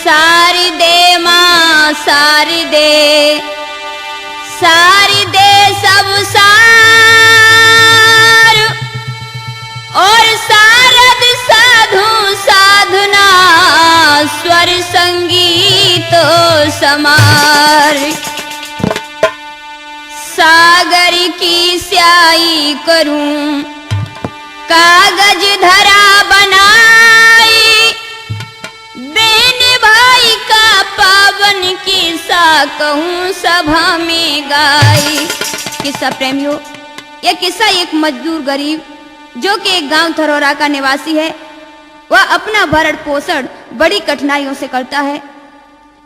शारदे माँ शारदे, शारदे सब सार और शारद साधु साधना, स्वर संगीत समार। सागर की स्याही करूं, कागज धरा बनाई, बेन भाई का पावन किस्सा कहूं सभा में गाई। किस्सा प्रेमियों, यह किस्सा एक मजदूर गरीब जो कि एक गांव थरोरा का निवासी है, वह अपना भरण पोषण बड़ी कठिनाइयों से करता है।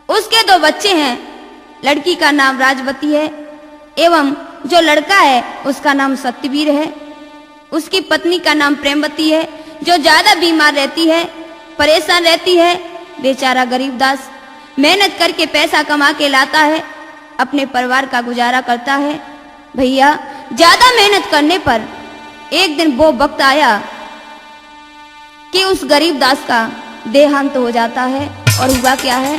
उसके 2 बच्चे हैं, लड़की का नाम राजवती है एवं जो लड़का है उसका नाम सत्यवीर है। उसकी पत्नी का नाम प्रेमवती है जो ज्यादा बीमार रहती है, परेशान रहती है। बेचारा गरीबदास मेहनत करके पैसा कमा के लाता है, अपने परिवार का गुजारा करता है। भैया ज्यादा मेहनत करने पर एक दिन वो वक्त आया कि उस गरीबदास का देहांत हो जाता है। और हुआ क्या है,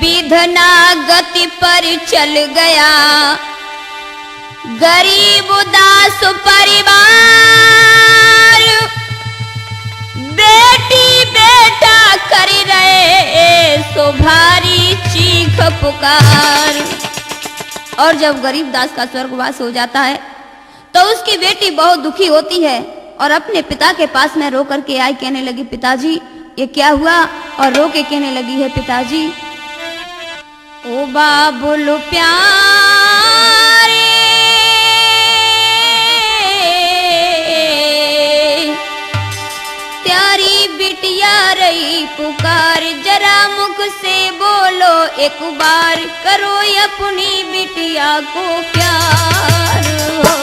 विधना गति पर चल गया गरीब दास परिवार, बेटी बेटा कर रहे सो भारी चीख पुकार। और जब गरीब दास का स्वर्गवास हो जाता है तो उसकी बेटी बहुत दुखी होती है और अपने पिता के पास में रो करके आई, कहने लगी पिताजी ये क्या हुआ, और रो के कहने लगी है पिताजी ओ बाबुल प्यारे, त्यारी बिटिया रही पुकार, जरा मुख से बोलो एक बार, करो अपनी बिटिया को प्यार हो।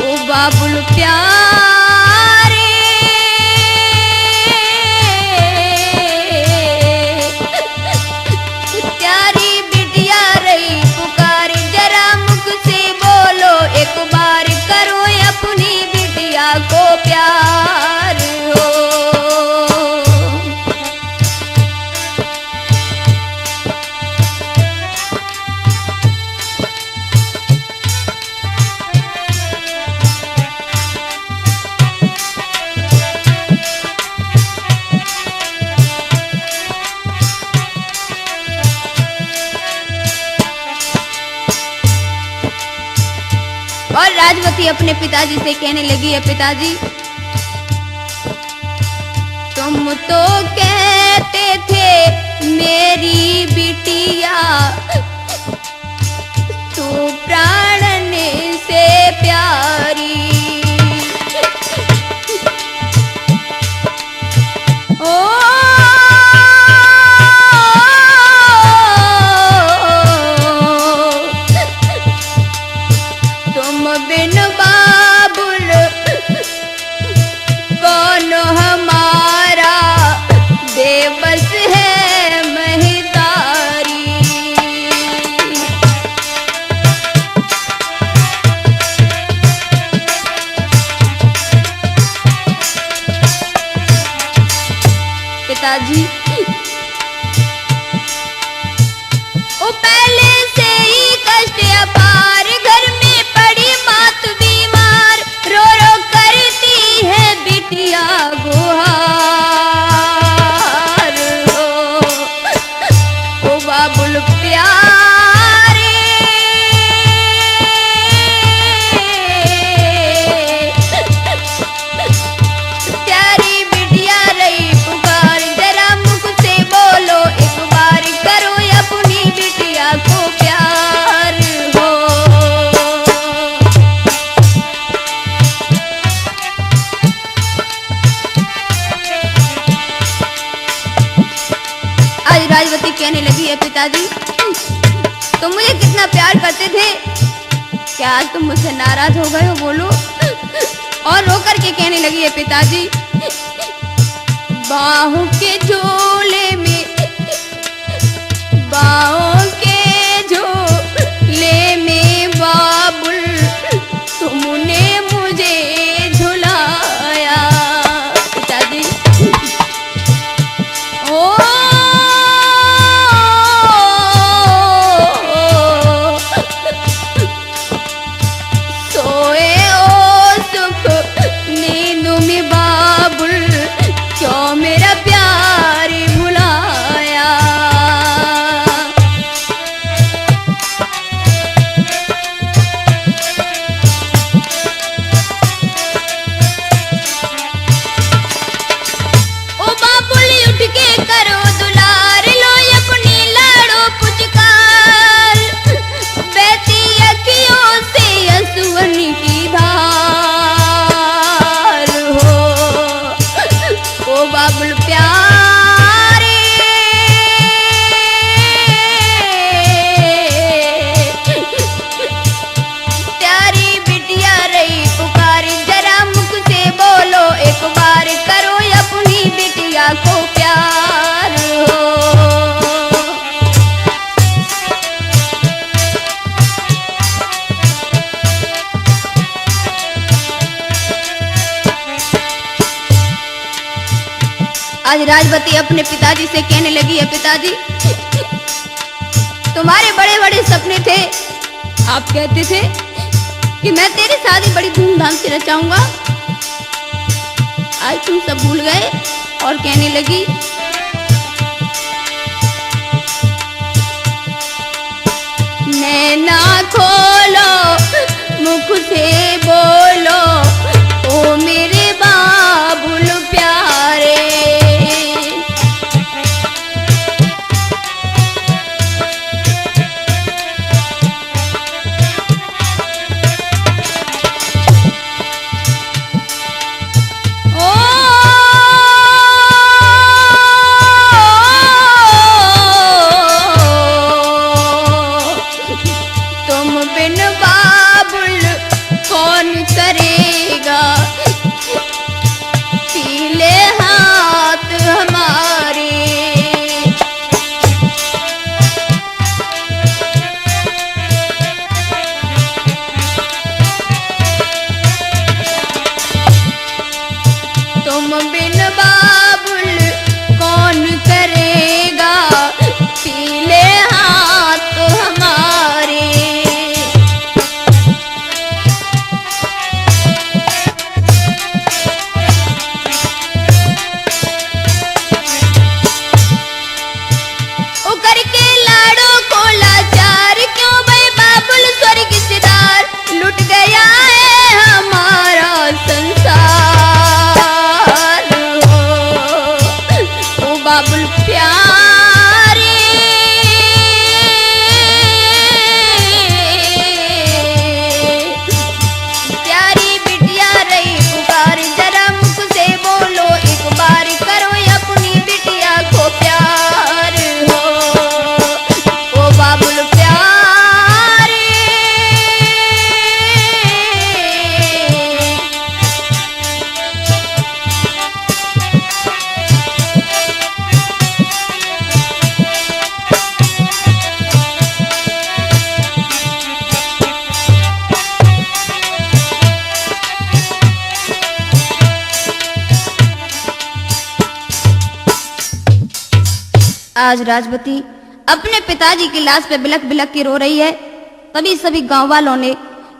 ओ बाबुल प्यारे, त्यारी बिटिया रही पुकार, जरा मुख से बोलो एक बार, करो अपनी बिटिया को प्यार हो। और राजवती अपने पिताजी से कहने लगी है पिताजी तुम तो कहते थे मेरी बिटिया तू प्राण से प्यारी, ओ बिन बाबुल कौन हमारा बेबस है महतारी। पिताजी ओ पहले से ही कष्ट अपार, घर में पड़ी मात बीमार, रो रो करती है बिटिया गुहार हो। ओ बाबुल प्यारे, प्यारी बिटिया रही पुकार, जरा मुख से बोलो एक बार, करो अपनी बिटिया को प्यार हो। आज राजवती कहने लगी है पिताजी तुम मुझे कितना प्यार करते थे, क्या आज तुम मुझसे नाराज हो गए हो, बोलो। और रोकर के कहने लगी है पिताजी बाहों के झोले में, बाहों के झोले में बाबुल तुमने मुझे झुलाया। पिताजी आज राजवती अपने पिताजी से कहने लगी है, पिताजी तुम्हारे बड़े बड़े सपने थे, आप कहते थे कि मैं तेरी शादी बड़ी धूमधाम से रचाऊंगा, आज तुम सब भूल गए। और कहने लगी, नैना खोलो मुख से बोलो ओ मेरे बाबुल प्यारे। आज राजवती अपने पिताजी की लाश पे बिलख बिलख के रो रही है। तभी सभी गांव वालों ने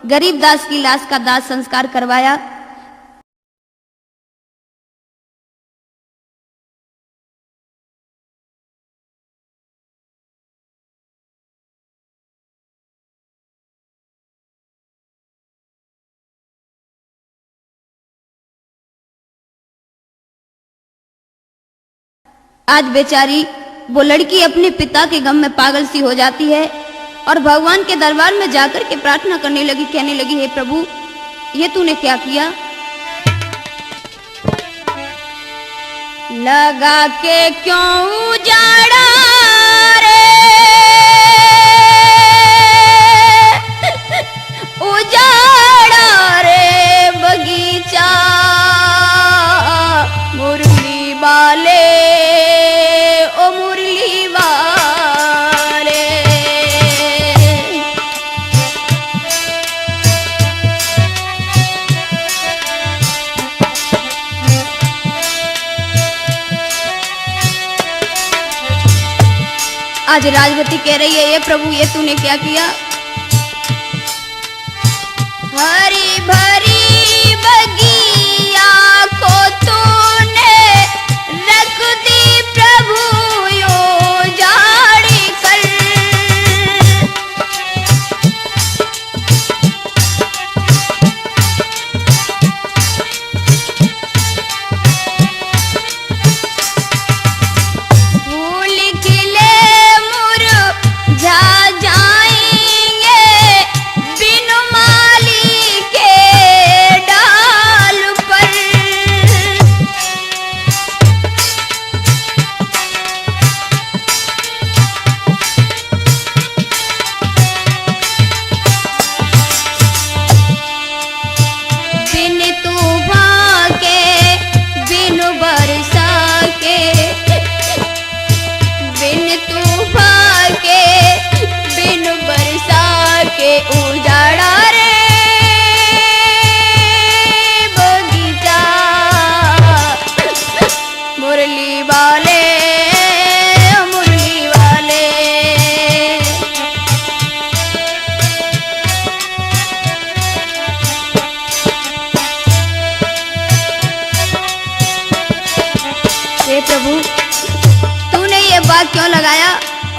गरीबदास की लाश का दाह संस्कार करवाया। आज बेचारी वो लड़की अपने पिता के गम में पागल सी हो जाती है और भगवान के दरबार में जाकर के प्रार्थना करने लगी, कहने लगी, हे प्रभु ये तूने क्या किया? लगा के क्यों उजाड़ा रे, उजाड़ा रे बगीचा मुरली वाले ओ मुरली वाले। आज राजवती कह रही है, ये प्रभु ये तूने क्या किया? हरी भरी बगिया को तूने रख दी प्रभु यो जाड़ी कर। फूल खिले मुरझा जाएंगे बिन माली हे प्रभु, तूने ये बाग क्यों लगाया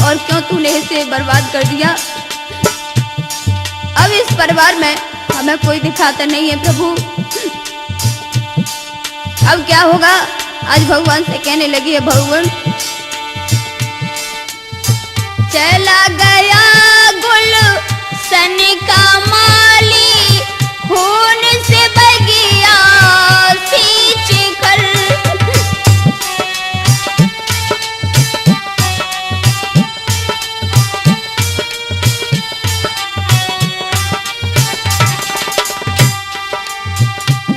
और क्यों तूने इसे बर्बाद कर दिया? अब इस परिवार में हमें कोई दिखाता नहीं है प्रभु। अब क्या होगा? आज भगवान से कहने लगी है, भगवान चला गया गुलशन का माली, खून से बगिया सींच कर।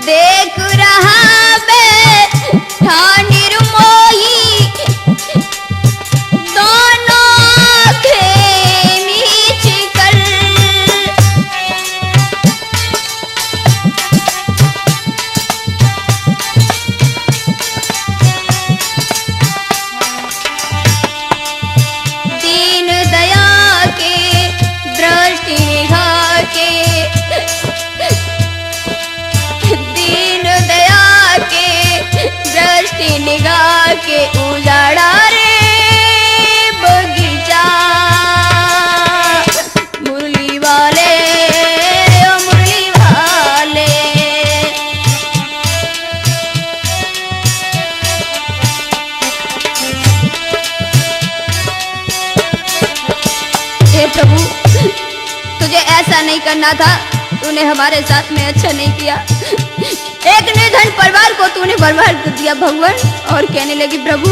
देख रहा बैठा निर्मोही, दोनों आंखें नीच कर। दीन दया के दृष्टि निगाह के, दीन दया के दृष्टि निगाह के उजाड़ा रे बगीचा। मुरली वाले ओ मुरली वाले, हे प्रभु, तुझे ऐसा नहीं करना था। तूने हमारे साथ में अच्छा नहीं किया। एक निर्धन परिवार को तूने बर्बाद कर दिया भगवान। और कहने लगी, प्रभु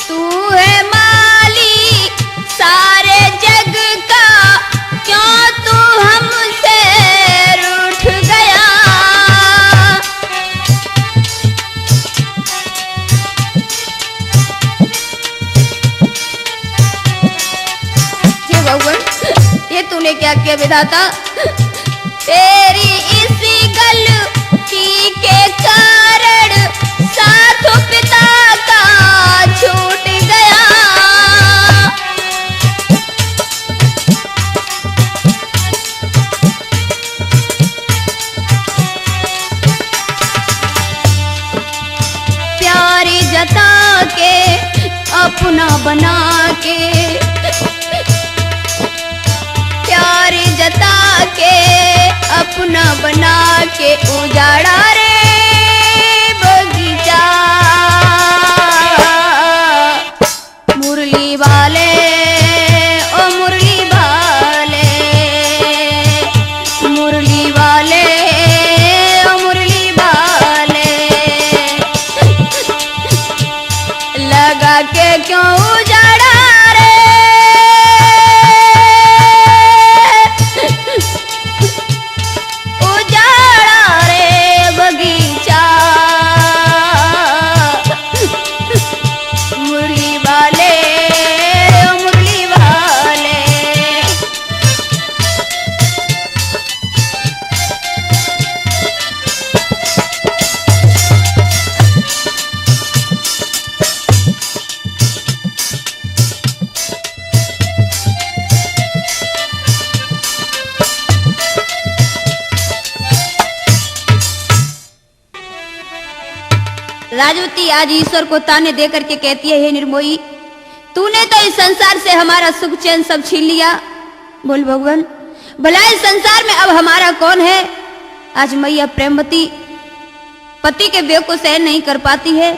तू है माली सारे जग का, क्यों तू हमसे रूठ गया? हे भगवान, ये तूने क्या किया विधाता? तेरी इसी गलती के कारण साथ पिता का छूट गया। प्यारी जता के अपना बना के, प्यारी जता के अपना बना के उजाड़ा रे बगीचा। मुरली वाले ओ मुरली वाले, मुरली वाले ओ मुरली वाले, लगा के क्यों उजाड़ा रे? राजवती आज ईश्वर को ताने दे करके कहती है, हे निर्मोही, तूने तो इस संसार से हमारा सुख चैन सब छीन लिया। बोल भगवान, भला इस संसार में अब हमारा कौन है? आज मैया प्रेमवती पति के वियोग को सहन नहीं कर पाती है।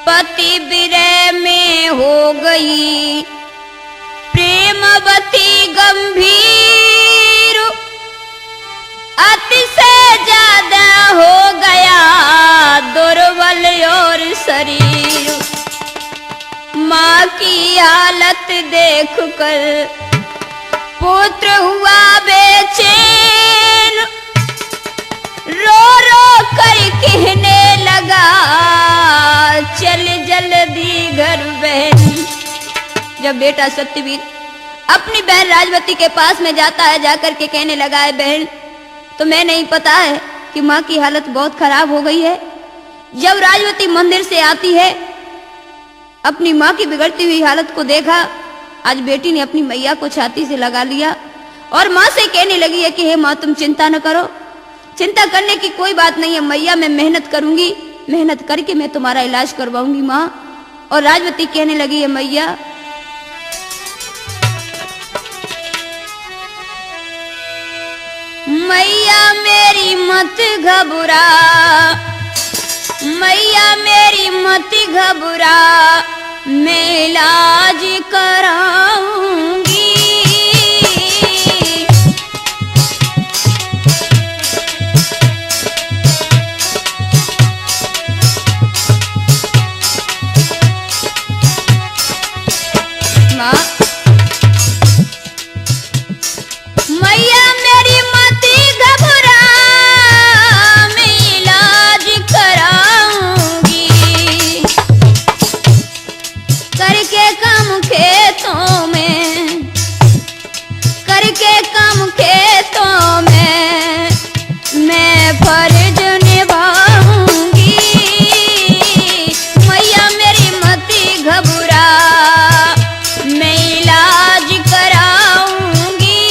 पति विरह में हो गई प्रेमवती गंभीर, अतिशय ज्यादा हो गया दुर्बल और शरीर। माँ की हालत देख कर पुत्र हुआ बेचैन, रो रो कर कहने लगा, चल जल्दी घर बहन। जब बेटा सत्यवीर अपनी बहन राजवती के पास में जाता है, जाकर के कहने लगा है, बहन तुम्हें नहीं पता है कि माँ की हालत बहुत खराब हो गई है। जब राजवती मंदिर से आती है, अपनी माँ की बिगड़ती हुई हालत को देखा, आज बेटी ने अपनी मैया को छाती से लगा लिया और माँ से कहने लगी है कि हे माँ तुम चिंता न करो, चिंता करने की कोई बात नहीं है मैया, मैं मेहनत करूंगी, मेहनत करके मैं तुम्हारा इलाज करवाऊंगी माँ। और राजवती कहने लगी है मैया मैया मेरी मत घबरा, मैया मेरी मत घबरा, मैं इलाज कराऊंगी। माँ मैया मेरी मत घबरा, मैं इलाज कराऊंगी। करके काम खेतों में, करके काम खेतों में, मैं फर्ज निभाऊंगी। मैया मेरी मत घबरा, मैं इलाज कराऊंगी।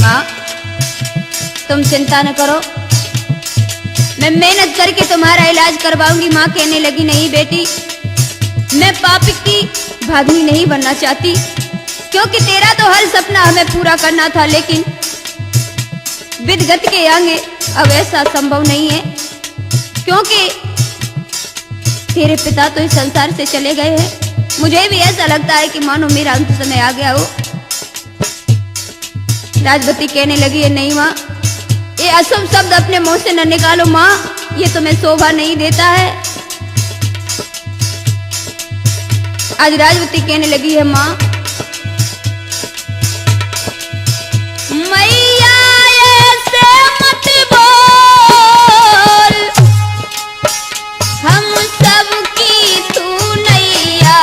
माँ तुम चिंता न करो, मैं मेहनत करके तुम्हारा इलाज करवाऊंगी। माँ कहने लगी नहीं बेटी, मैं पापी की भागनी नहीं बनना चाहती, क्योंकि तेरा तो हर सपना हमें पूरा करना था, लेकिन विधगत के आगे अब ऐसा संभव नहीं है, क्योंकि तेरे पिता तो इस संसार से चले गए हैं। मुझे भी ऐसा लगता है कि मानो मेरा अंत समय आ गया हो। राजवती कहने लगी है नहीं माँ, ये अशुभ शब्द अपने मुंह से न निकालो माँ, ये तुम्हें शोभा नहीं देता है। आज राजवती कहने लगी है माँ मैया ऐसे मत बोल, हम सब की तू नैया।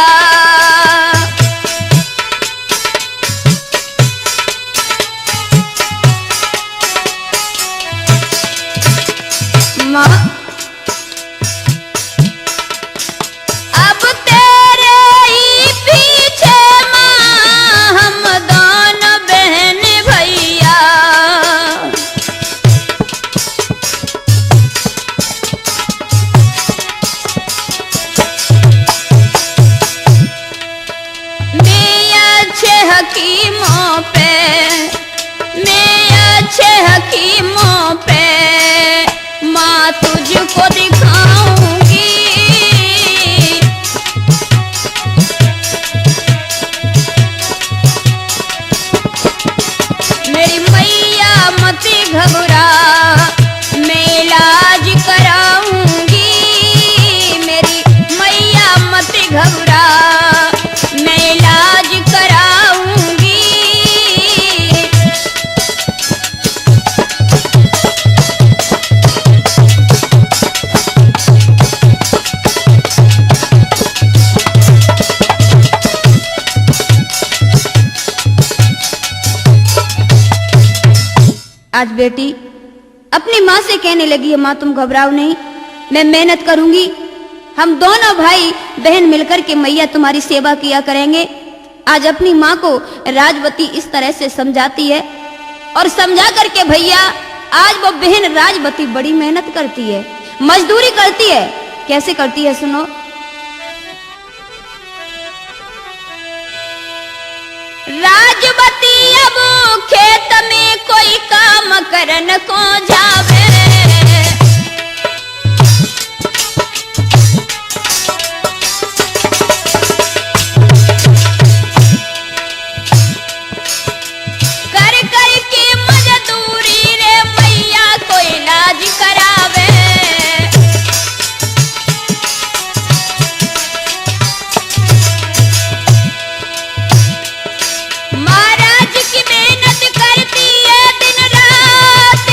माँ अब तेरे ही पीछे माँ हम दोनों बहन भैया। मैं अच्छे हकीमों पे, मैं अच्छे हकीमों पे माँ तुझको दिखाऊंगी। मेरी मैया मत घबरा, मैं इलाज कराऊंगी। मेरी मैया मत घबरा, मैं इलाज कराऊंगी। आज बेटी अपनी माँ से कहने लगी है माँ तुम घबराओ नहीं, मैं मेहनत करूंगी, हम दोनों भाई बहन मिलकर के मैया तुम्हारी सेवा किया करेंगे। आज अपनी माँ को राजवती इस तरह से समझाती है, और समझा करके भैया आज वो बहन राजवती बड़ी मेहनत करती है, मजदूरी करती है। कैसे करती है सुनो। राजवती अब खेत में कोई काम करन को जावे, कर कर के मजदूरी रे मैया को इलाज करावे। महाराज की मेहनत करती है दिन रात,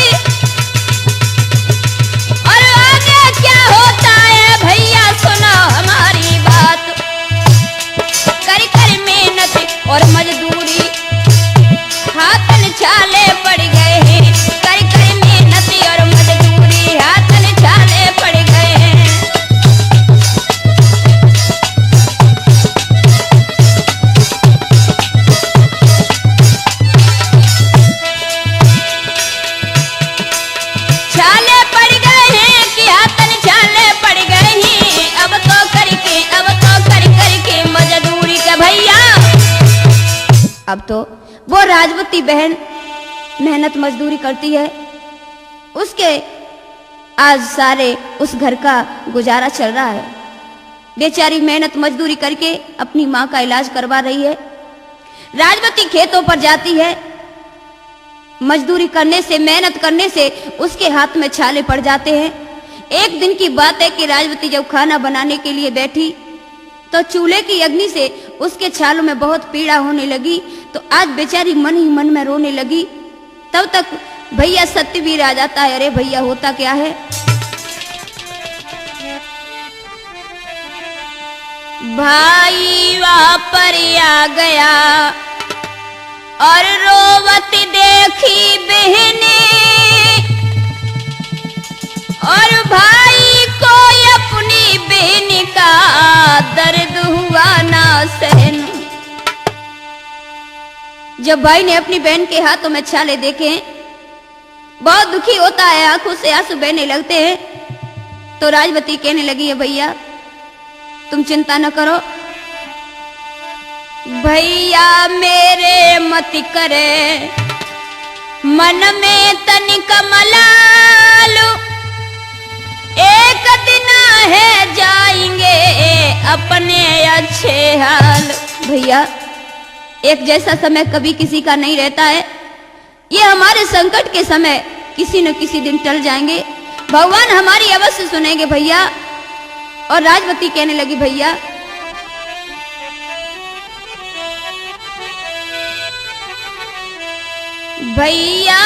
अब तो वो राजवती बहन मेहनत मजदूरी करती है, उसके आज सारे उस घर का गुजारा चल रहा है। बेचारी मेहनत मजदूरी करके अपनी माँ का इलाज करवा रही है। राजवती खेतों पर जाती है, मजदूरी करने से, मेहनत करने से उसके हाथ में छाले पड़ जाते हैं। एक दिन की बात है कि राजवती जब खाना बनाने के लिए बैठी तो चूल्हे की अग्नि से उसके छालों में बहुत पीड़ा होने लगी। तो आज बेचारी मन ही मन में रोने लगी। तब तक भैया सत्यवीर आ जाता है। अरे भैया होता क्या है? भाई वहां पर आ गया और रोवत देखी बहने, और भाई को अपनी बहन का दर्द हुआ ना सहन। जब भाई ने अपनी बहन के हाथों में छाले देखे, बहुत दुखी होता है, आंखों से आंसू बहने लगते हैं। तो राजवती कहने लगी है, भैया तुम चिंता न करो, भैया मेरे मत करे, मन में तनिक मलालो, एक दिन है जाएंगे अपने अच्छे हाल। भैया एक जैसा समय कभी किसी का नहीं रहता है, ये हमारे संकट के समय किसी न किसी दिन टल जाएंगे, भगवान हमारी अवश्य सुनेंगे भैया। और राजवती कहने लगी, भैया भैया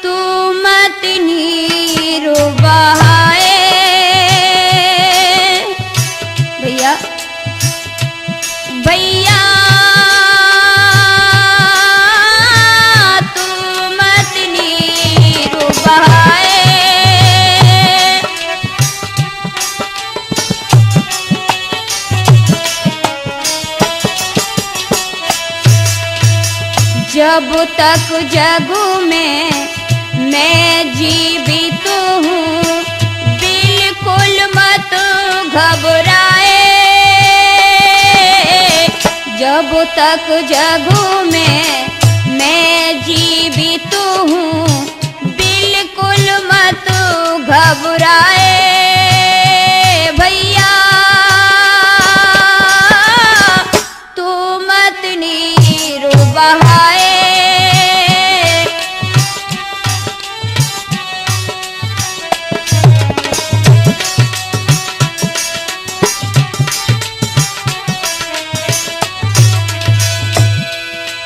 तू मत नीरो बहाए, भैया भैया तू मत नीरो बहाए। जब तक जगू में मैं जीवित हूँ, बिल्कुल मत घबराए। जब तक जगू में मैं जीवित हूँ, बिल्कुल मत घबराए। भैया तू मत नीरो बहाए।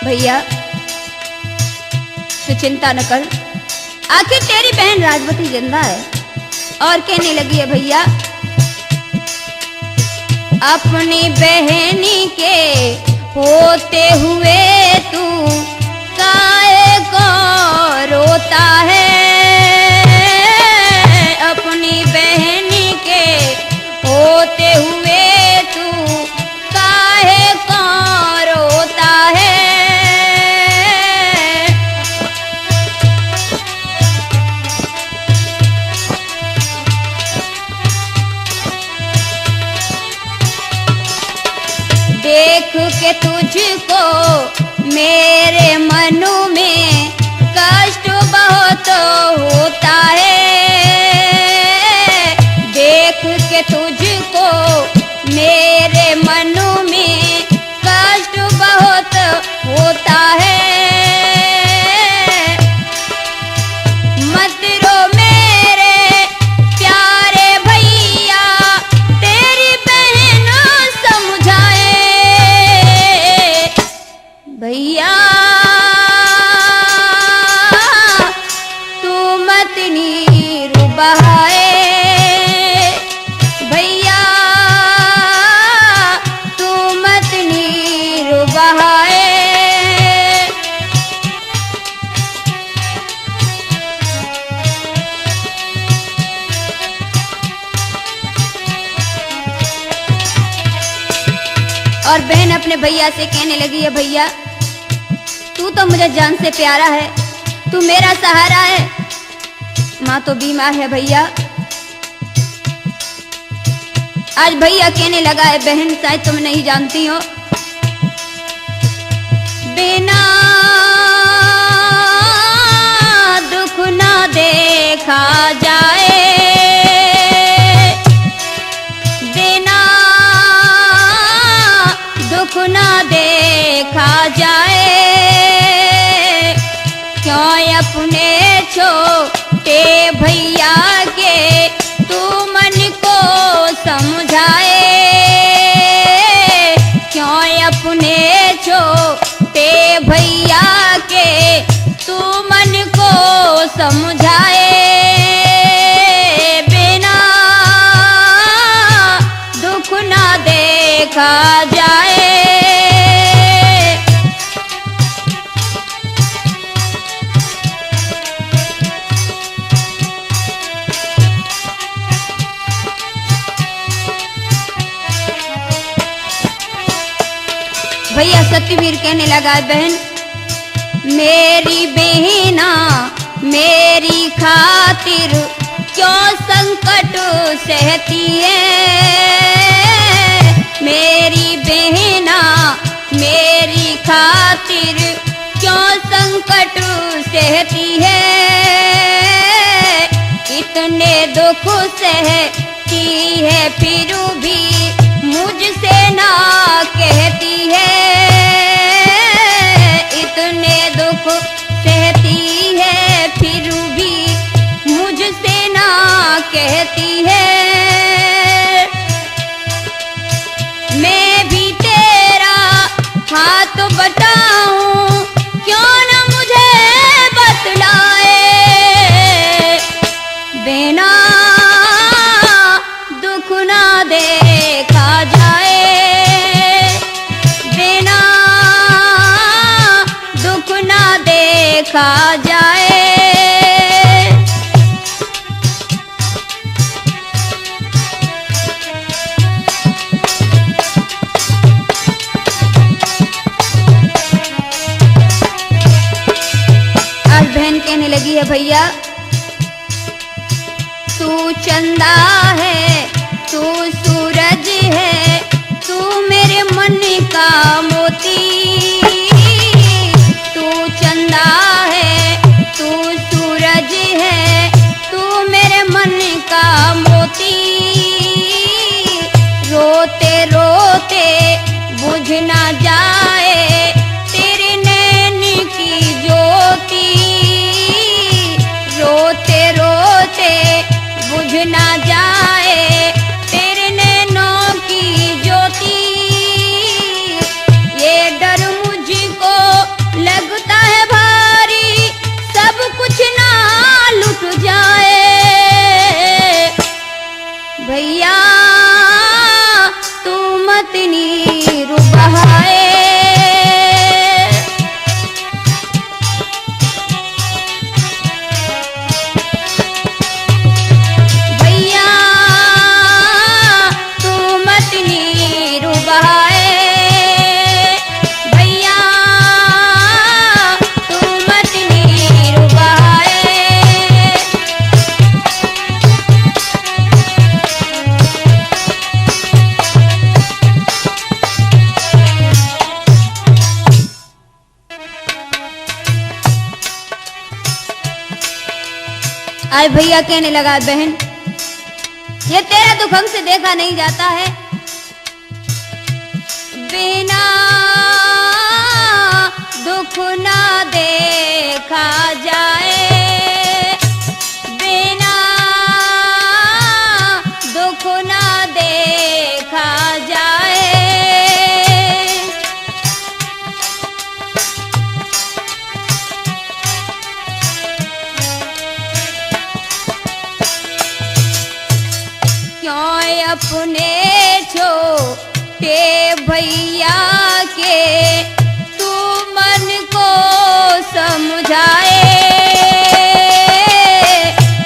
भैया तू चिंता न कर, आखिर तेरी बहन राजवती जिंदा है। और कहने लगी है, भैया अपनी बहनी के होते हुए तू काहे को रोता है, अपनी बहनी के होते हुए तू काहे को रोता है। देख के तुझको मेरे मनु में कष्ट बहुत होता है, देख के तुझको मेरे मनु में कष्ट बहुत होता है। मत रो मेरे प्यारे भैया, तेरी बहन समझाए। भैया तू मत नीरो बहाए, भैया तू मत नीरो बहाए। और बहन अपने भैया से कहने लगी है, भैया तू तो मुझे जान से प्यारा है, तू मेरा सहारा है। माँ तो बीमार है भैया। आज भैया कहने लगा है, बहन शायद तुम नहीं जानती हो, बिना दुख ना देखा जाए, बिना दुख ना देखा जाए, क्यों अपने छोटे भैया के तू मन को समझाए, क्यों अपने छोटे भैया के तू मन को समझाए, बिना दुख ना देखा जाए। भैया सत्यवीर कहने लगा, बहन मेरी बहना मेरी खातिर क्यों संकट सहती है, मेरी बहना मेरी खातिर क्यों संकट सहती है, इतने दुख सहती है फिर भी मुझसे ना कहती है, इतने दुख सहती है फिर भी मुझसे ना कहती है, मैं भी तेरा हाथ बटाऊं क्यों न मुझे बतलाए, बिना दुख ना देखा जाए, बिना दुख ना देखा जाए। आज बहन कहने लगी है, भैया तू चंदा है, तू सूरज है, तू मेरे मन का मोती, तू चंदा है, तू सूरज है, तू मेरे मन का मोती, रोते रोते बुझ ना जाए तेरे नैन की ज्योति, रोते रोते बुझ ना जाए तेरे नैनों की ज्योति, ये डर मुझको लगता है भारी सब कुछ ना लुट जाए, भैया तू मत नीर बहाए, आज भैया कहने लगा, बहन ये तेरा दुख हमसे देखा नहीं जाता है, बिना दुख ना देखा जाए, बिना दुख ना देखा जाए, क्यों अपने छोटे भैया के तू मन को समझाए,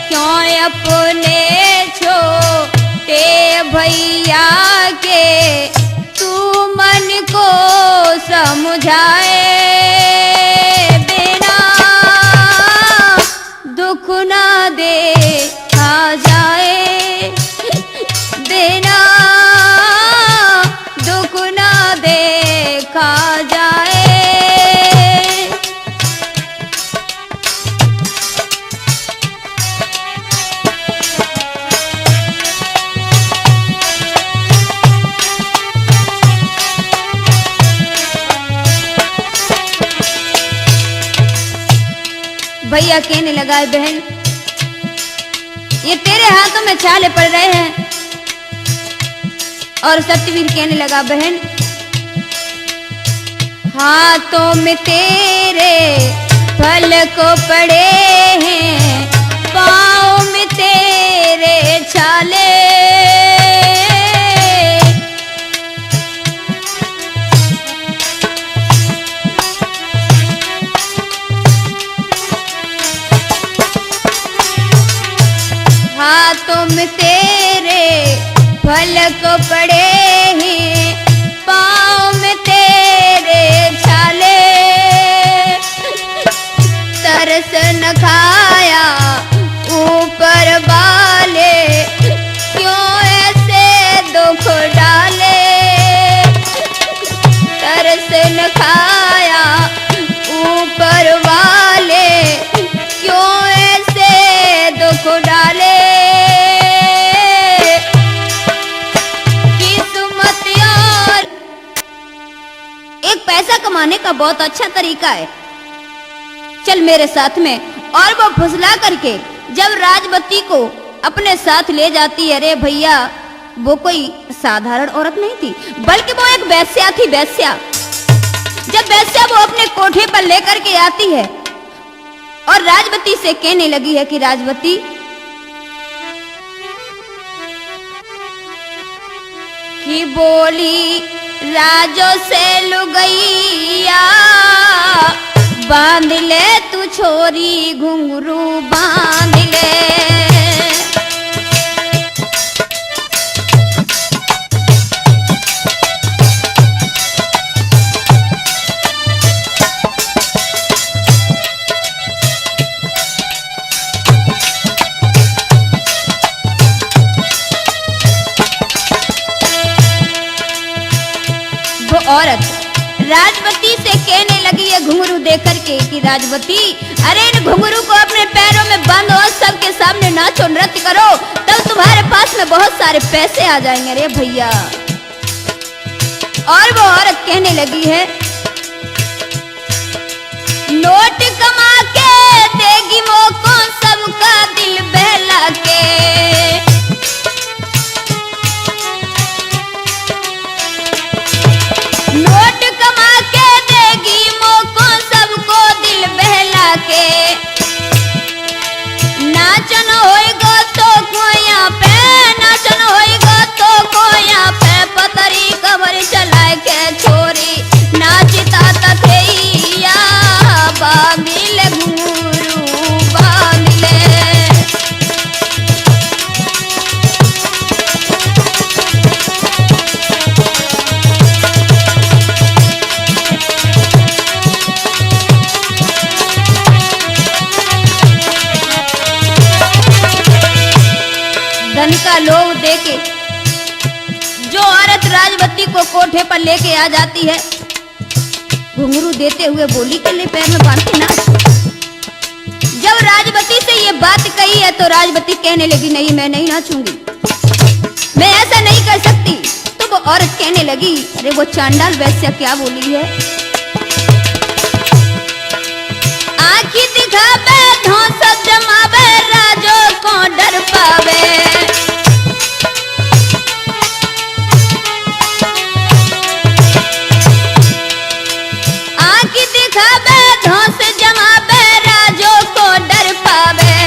क्यों अपने छोटे भैया के तू मन को समझाए, बिना दुख ना देखा जाए, बिना दुख ना देखा जाए। भैया कहने लगा, बहन ये तेरे हाथों में छाले पड़ रहे हैं। और सत्यवीर कहने लगा, बहन हाथों में तेरे फल को पड़े हैं, पाँव में तेरे छाले। हाथों में तेरे फल को पड़े हैं, पाँव में तेरे छाले। तरस न खाया ऊपर वाले, क्यों ऐसे दुख डाले। तरस न खाया ऊपर वाले, क्यों ऐसे दुख डाले। पैसा कमाने का बहुत अच्छा तरीका है, चल मेरे साथ में। और वो फुसला करके जब राजवती को अपने साथ ले जाती है, अरे भैया वो कोई साधारण औरत नहीं थी, बल्कि वो एक वेश्या थी, वेश्या। जब वेश्या वो अपने कोठे पर लेकर के आती है और राजवती से कहने लगी है कि राजवती की बोली राजो से लुगैया, बांध ले तू छोरी घुंघरू बांध ले। औरत राजवती से कहने लगी है घुंघरू देकर के कि राजवती अरे इन घुंघरू को अपने पैरों में बांधो और सबके सामने नाचो नृत्य करो, तब तुम्हारे पास में बहुत सारे पैसे आ जाएंगे। रे भैया, और वो औरत कहने लगी है नोट कमा के देगी मोको सबका दिल बहला के। नोट कमा के देगी मोको सबको दिल बहला के। नाचन होएगा तो कोया पे, नाचन होएगा तो कोया पे, पतरी कमर चलाए के छोरी नाचता तथैया, बांधिल घुंघरू बांधिले। धन का लोभ देके जो औरत राजवती को कोठे पर लेके आ जाती है, घुंघरू देते हुए बोली के लिए पैर में बांध के नाच। जब राजवती से ये बात कही है तो राजवती कहने लगी नहीं मैं नहीं नाचूंगी, मैं ऐसा नहीं कर सकती। तो वो औरत कहने लगी अरे वो चांडाल वैश्या क्या बोली है, आँखी दिखावे धौंस जमावे राजो को डर पावे। आँखी दिखावे धौंस जमावे राजो को डर पावे।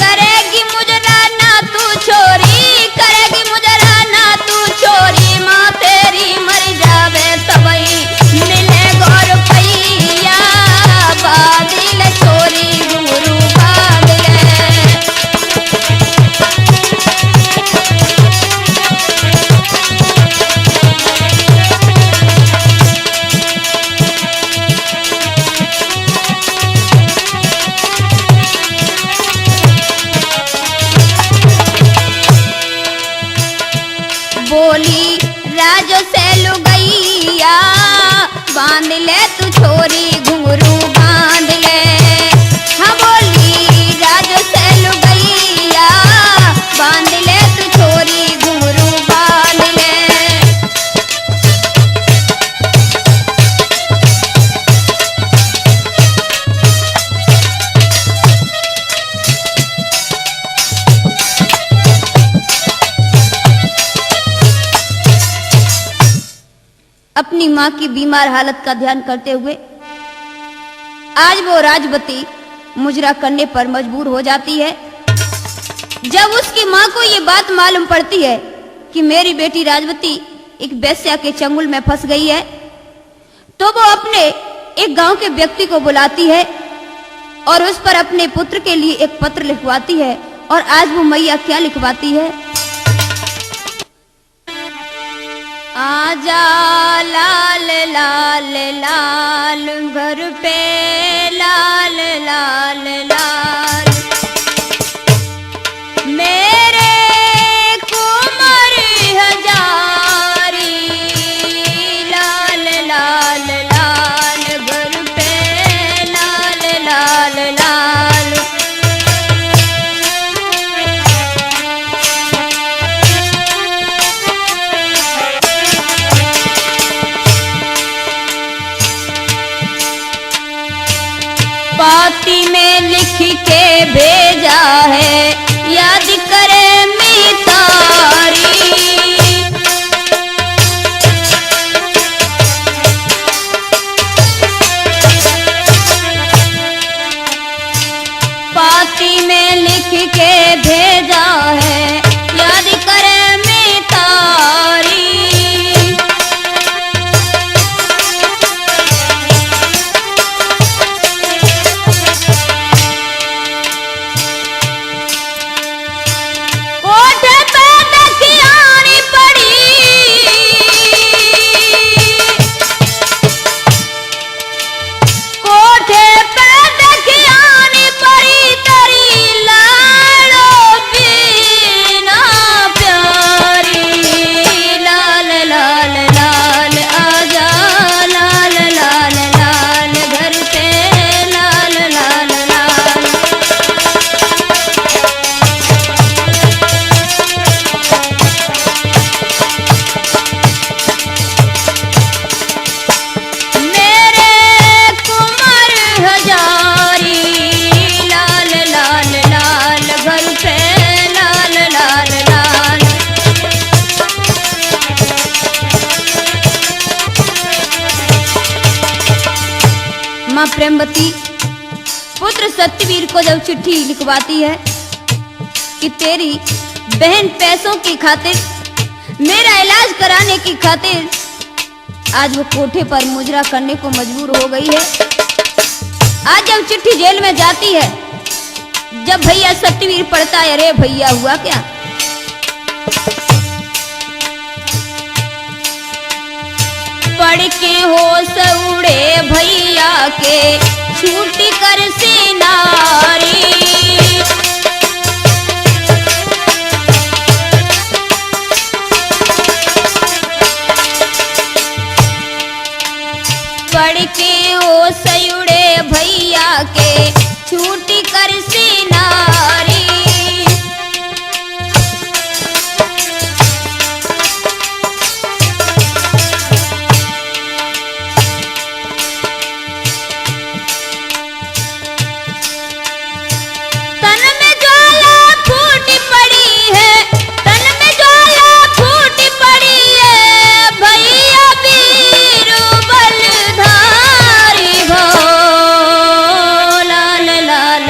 करेगी मुजरा ना तू छोरी, करेगी मुजरा ना तू छोरी, माँ तेरी मर जावे तबई मिले गौर पैया, बांधिल छोरी घुंघरू बांधिले। बोली राजो से लुगैया, बांध ले तू छोरी घुंघरू बांध ले। हाँ बोली राजो से लुगैया, बांध ले तू छोरी घुंघरू बांध ले। अपनी माँ की बीमार हालत का ध्यान करते हुए आज वो राजवती मुजरा करने पर मजबूर हो जाती है। जब उसकी माँ को ये बात मालूम पड़ती है कि मेरी बेटी राजवती एक वेश्या के चंगुल में फंस गई है, तो वो अपने एक गांव के व्यक्ति को बुलाती है और उस पर अपने पुत्र के लिए एक पत्र लिखवाती है। और आज वो मैया क्या लिखवाती है? आजा लाल लाल लाल घर पे लाल लाल लाल, मेरे कुंवर हजारी लाल लाल लाल घर पे लाल लाल लाल। पाती में लिख के भेजा है, याद करे मितारी, पाती में लिख के भेजा है, याद करे मितारी। मां प्रेमवती पुत्र सत्यवीर को जब चिट्ठी लिखवाती है कि तेरी बहन पैसों की खातिर, मेरा इलाज कराने की खातिर आज वो कोठे पर मुजरा करने को मजबूर हो गई है। आज जब चिट्ठी जेल में जाती है, जब भैया सत्यवीर पढ़ता है, अरे भैया हुआ क्या? पढ़ के होश उड़े भैया के, छूटी कर से नारी, पढ़ के होश उड़े भैया के, छूटी कर से नारी। लाल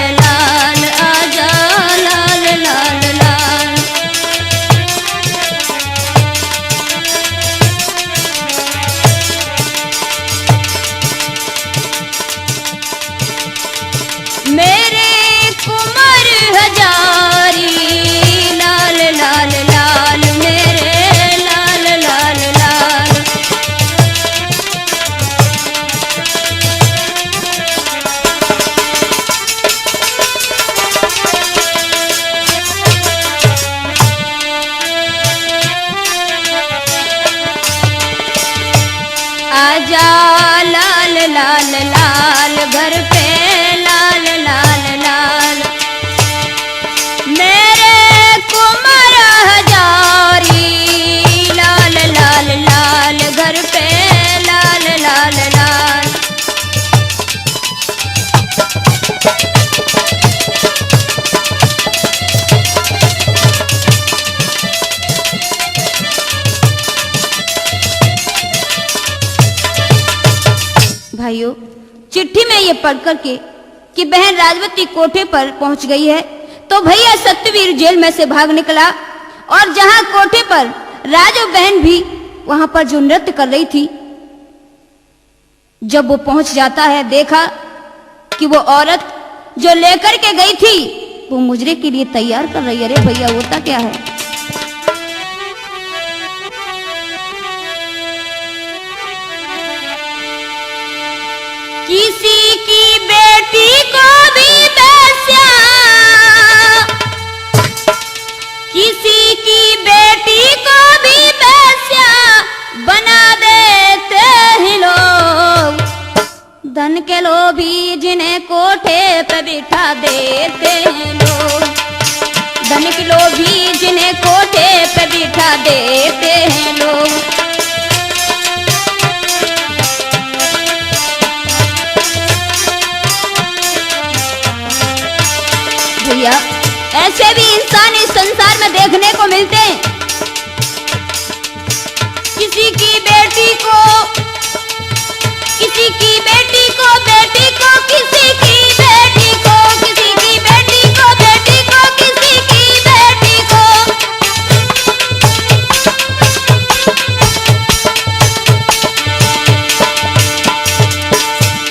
ये पढ़ करके कि बहन राजवती कोठे पर पहुंच गई है, तो भैया सत्यवीर जेल में से भाग निकला और जहां कोठे पर राजू बहन भी वहां पर जो नृत्य कर रही थी, जब वो पहुंच जाता है, देखा कि वो औरत जो लेकर के गई थी वो मुजरे के लिए तैयार कर रही है। अरे भैया होता क्या है, किसी की बेटी को भी बेस्या, किसी की बेटी को भी बेस्या बना देते हैं लोग, धन के लोभी जिन्हें कोठे पे बिठा देते हैं लोग, धन के लोभी जिन्हें कोठे पे बिठा देते हैं लोग। भैया ऐसे भी इंसान इस संसार में देखने को मिलते हैं। किसी की बेटी को, किसी की बेटी को, बेटी को, किसी की बेटी को, किसी की बेटी को, बेटी को, किसी की बेटी को,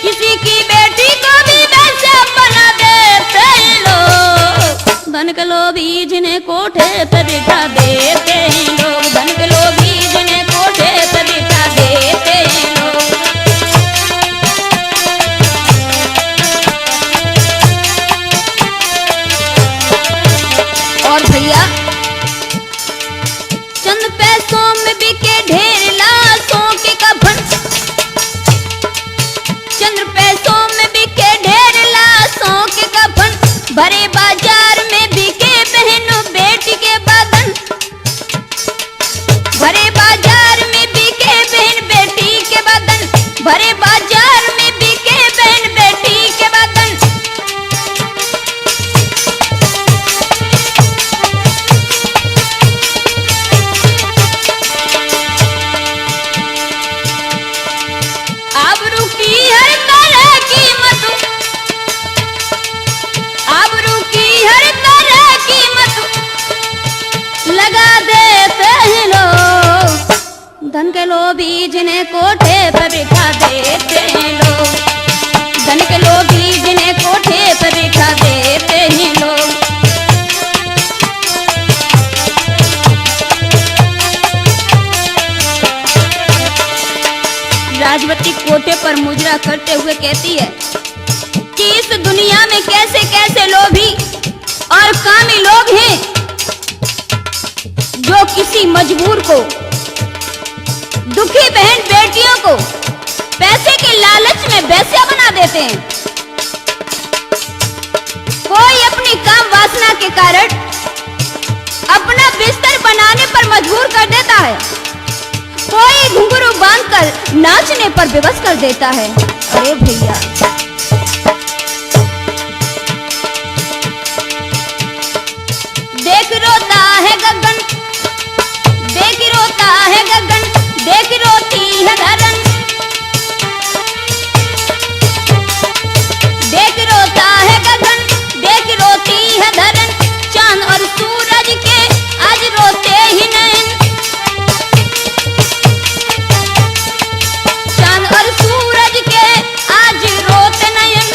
किसी की बेटी को भी वैसे बना देते हैं लोग, धन के लोभी जिन्हें कोठे पे बिठा देते हैं लोग, धन के लोभी जिन्हें कोठे पे बिठा देते हैं लोग। और भैया चंद पैसों में बिके ढेर लाशों के कफन, चंद पैसों में बिके ढेर लाशों के कफन, भरे बाजार में बिके बहनों बेटी के बदन, भरे बाजार में बिके बहन बेटी के बदन, भरे बाजार में बिके बहन बेटी के बदन। आबरू की हर तरह कीमत, आबरू की हर तरह कीमत लगा देते हैं लोग, धन के लोभी जिन्हें कोठे पर बिठा देते हैं लोग, धन के लोभी जिन्हें कोठे पर बिठा देते हैं लोग। राजवती कोठे पर मुजरा करते हुए कहती है कि इस दुनिया में कैसे कैसे लोभी और कामी लोग हैं जो किसी मजबूर को, दुखी बहन बेटियों को पैसे के लालच में वेश्या बना देते हैं। कोई अपनी काम वासना के कारण अपना बिस्तर बनाने पर मजबूर कर देता है, कोई घुंघरू बांधकर नाचने पर विवश कर देता है। अरे भैया देख रोता है गगन, देख रोता है गगन, देख रोती है धरन, देख रोता है गगन, देख रोती है धरन, चांद और सूरज के आज रोते ही नयन, चांद और सूरज के आज रोते नयन।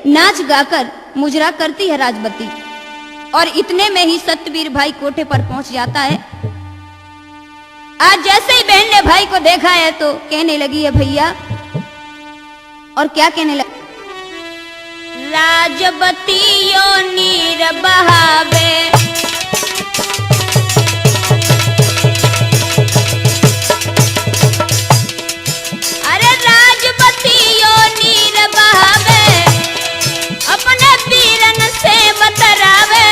नाच गाकर मुजरा करती है राजवती। और इतने में ही सत्यवीर भाई कोठे पर पहुंच जाता है। आज जैसे ही बहन ने भाई को देखा है तो कहने लगी है भैया, और क्या कहने लगी, राजवतियों नीर बहावे, अरे राजवतियों नीर बहावे, अपने वीरन से बतरावे,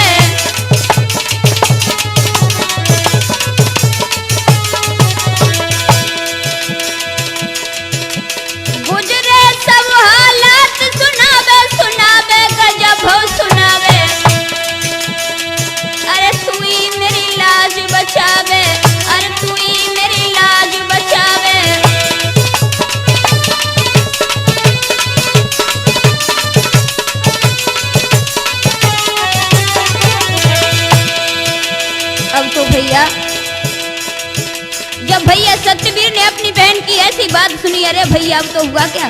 गुजरे सब हालात सुनावे, सुनावे गजब हो सुनावे, अरे तू ही मेरी लाज बचावे, अरे तू ही मेरी लाज बचावे। अब तो भैया, जब भैया सत्यवीर ने अपनी बहन की ऐसी बात सुनी, अरे भैया अब तो हुआ क्या,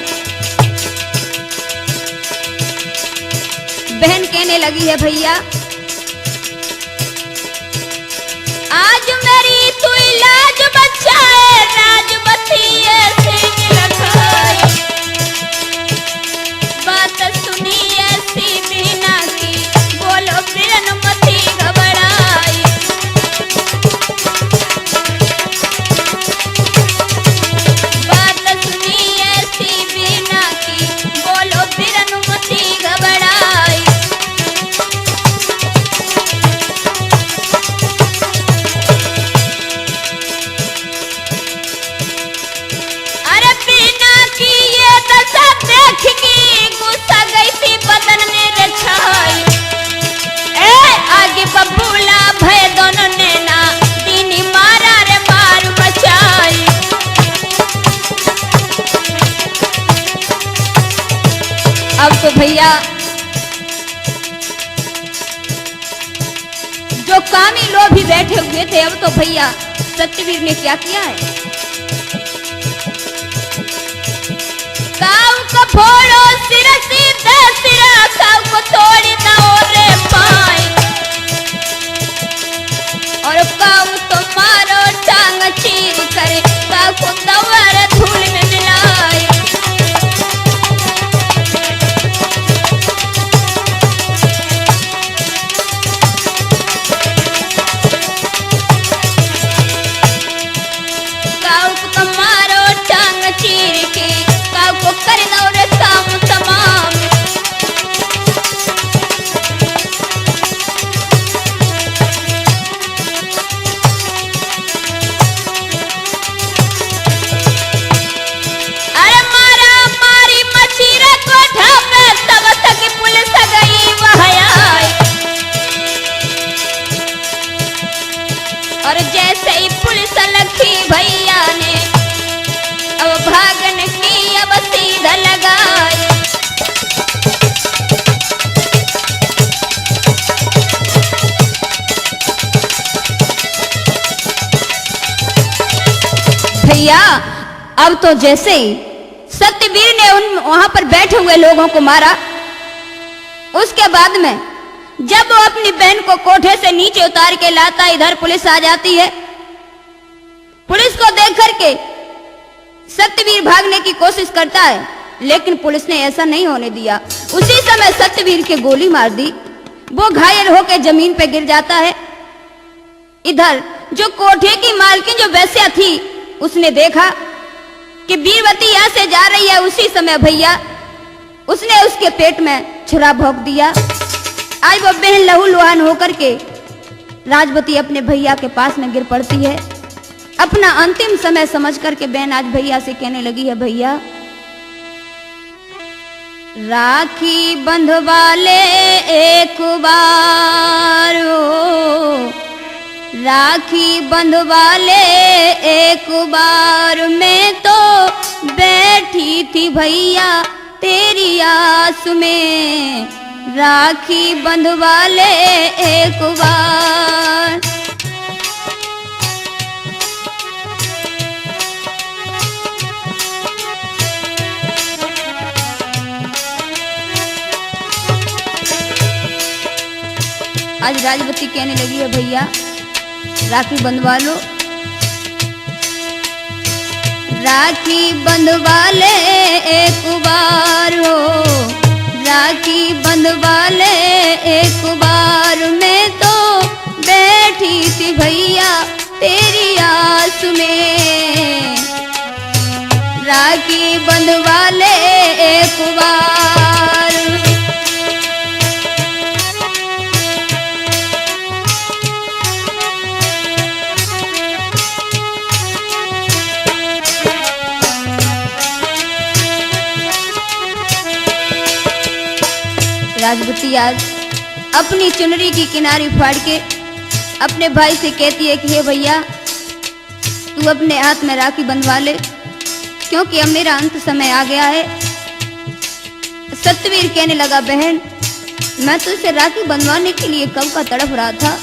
बहन कहने लगी है भैया, आज मेरी तू इलाज बचाए, राजवती ऐसे रखाए, बात सुनी ऐसी बिना की, बोलो बिरन मती घबराई, बात सुनी ऐसी बिना की, बोलो बिरन मती घबराई। अरे बिना की ये दशा देख के गुस्सा गई थी बदन में रछाई, ए आगे बबूला भय दोनों ने ना दीनी मारा रे मार बचाई। अब तो भैया जो कामी लोग भी बैठे हुए थे, अब तो भैया सत्यवीर ने क्या किया है, काऊ को फोड़ो सिर सीधे सिरा, काऊ को तोड़ी दो रे पाई, और काऊ तो मारो टांग चीर करे, काऊ को दवर धूल में मिलाई। काऊ को मारो टांग चीर के, काऊ को कर दो रे काम तमाम। अरे मारा मारी मचीरा कोठा पे, तब तक पुलिस गई वह आई, और जैसे ही पुलिस लखी भैया ने अब भागने की अब सीधा लगाई। भैया अब तो जैसे ही सत्यवीर ने उन वहां पर बैठे हुए लोगों को मारा, उसके बाद में जब वो अपनी बहन को कोठे से नीचे उतार के लाता, इधर पुलिस आ जाती है। पुलिस को देख करके सत्यवीर भागने की कोशिश करता है, लेकिन पुलिस ने ऐसा नहीं होने दिया। उसी समय सत्यवीर के गोली मार दी, वो घायल होकर जमीन पे गिर जाता है। इधर जो कोठे की मालकिन जो वेश्या थी, उसने देखा कि वीरवती यहां से जा रही है, उसी समय भैया उसने उसके पेट में छुरा भोंक दिया। आज वो बहन लहू लुहान होकर के राजवती अपने भैया के पास में गिर पड़ती है। अपना अंतिम समय समझ करके बहन आज भैया से कहने लगी है, भैया राखी बंधवा ले एक बार, राखी बंधवा ले एक बार, मैं तो बैठी थी भैया तेरी आस में, राखी बंधवा ले एक बार। आज राजवती कहने लगी है भैया राखी बंधवा लो। राखी बंधवा ले एक बार हो, राखी बंधवा ले एक बार। मैं तो बैठी थी भैया तेरी आस में, राखी बंधवा ले एक बार। राजवती आज अपनी चुनरी की किनारी फाड़ के अपने भाई से कहती है कि हे भैया तू अपने हाथ में राखी बंधवा ले, क्योंकि अब मेरा अंत समय आ गया है। सत्यवीर कहने लगा बहन मैं तो इसे राखी बंधवाने के लिए कब का तड़प रहा था,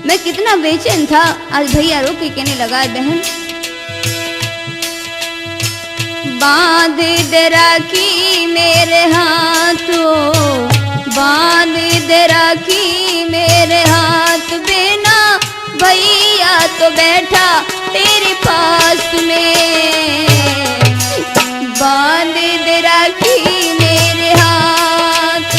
मैं कितना बेचैन था। आज भैया रो के कहने लगा है बहन बांध दे राखी मेरे हाथों, बांध दे राखी मेरे हाथ। बिना भैया तो बैठा तेरे पास में, बांध दे राखी मेरे हाथ।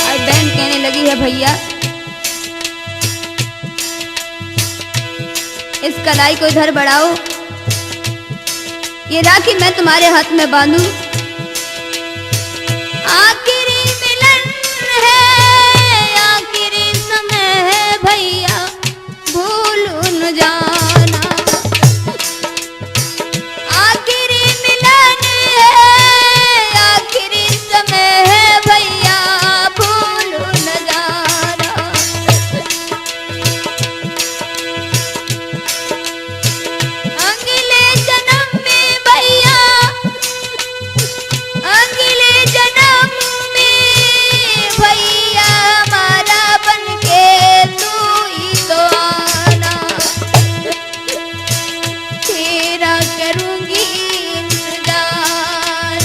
आज बहन कहने लगी है भैया इस कलाई को इधर बढ़ाओ, ये राखी मैं तुम्हारे हाथ में बांधू। आखिरी मिलन है आखिरी समय है भैया भूल न जाना, आखिरी मिलन है आखिरी समय है भैया भूल न जाना। अगले जन्म में भैया अगले जन्म में भैया हमारा बनके तू ही तो आना, तेरा करूंगी इंतजार,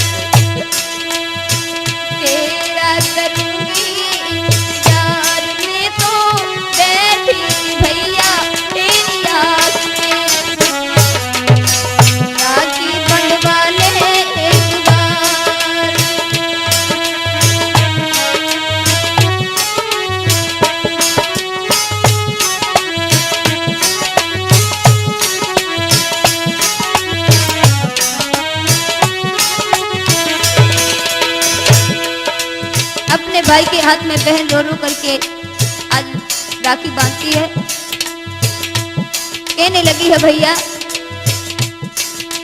तेरा करूंगी इंतजार। मैं तो बैठी थी भैया तेरी आस में, राखी बंधवा ले एक बार। अपने भाई के हाथ में बहन रो रो करके आज राखी बांधती है। कहने लगी है भैया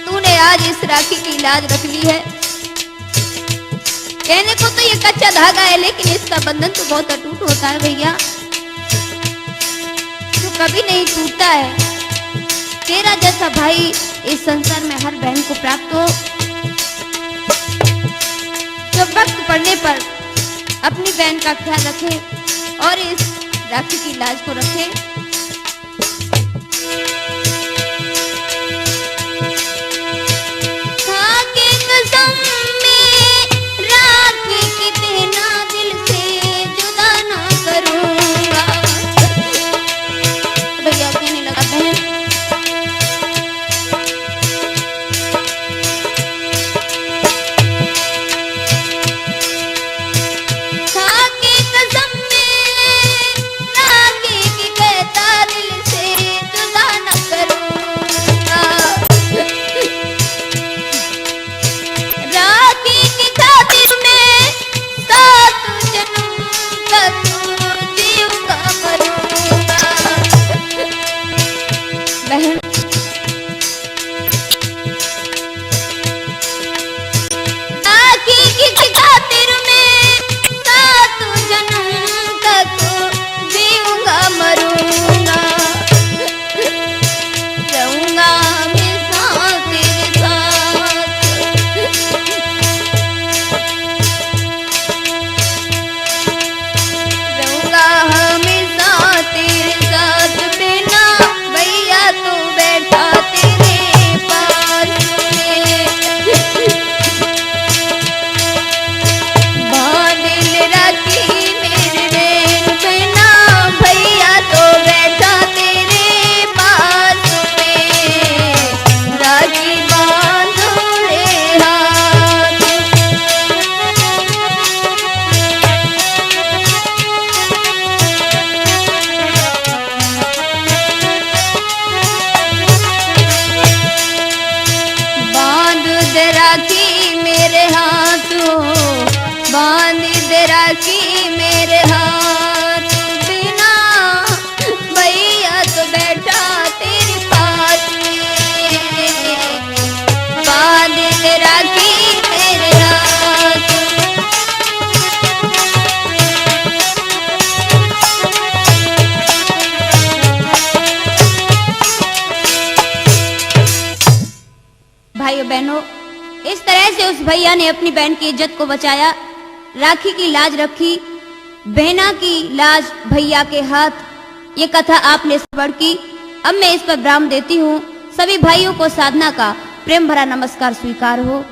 तूने आज इस राखी की लाज रख ली है। कहने को तो ये कच्चा धागा है लेकिन इसका बंधन तो बहुत अटूट होता है भैया, जो कभी नहीं टूटता है। तेरा जैसा भाई इस संसार में हर बहन को प्राप्त हो, जो वक्त पड़ने पर अपनी बहन का ख्याल रखे और इस राखी की लाज को रखे। खाके कसम में राखी कितना दिल से जुदा ना करूंगा। भैया कहने लगा बहन खाके कसम में राखी की कहता भाइयों बहनों, इस तरह से उस भैया ने अपनी बहन की इज्जत को बचाया, राखी की लाज रखी, बहना की लाज भैया के हाथ। ये कथा आपने पढ़ की। अब मैं इस पर विराम देती हूँ। सभी भाइयों को साधना का प्रेम भरा नमस्कार स्वीकार हो।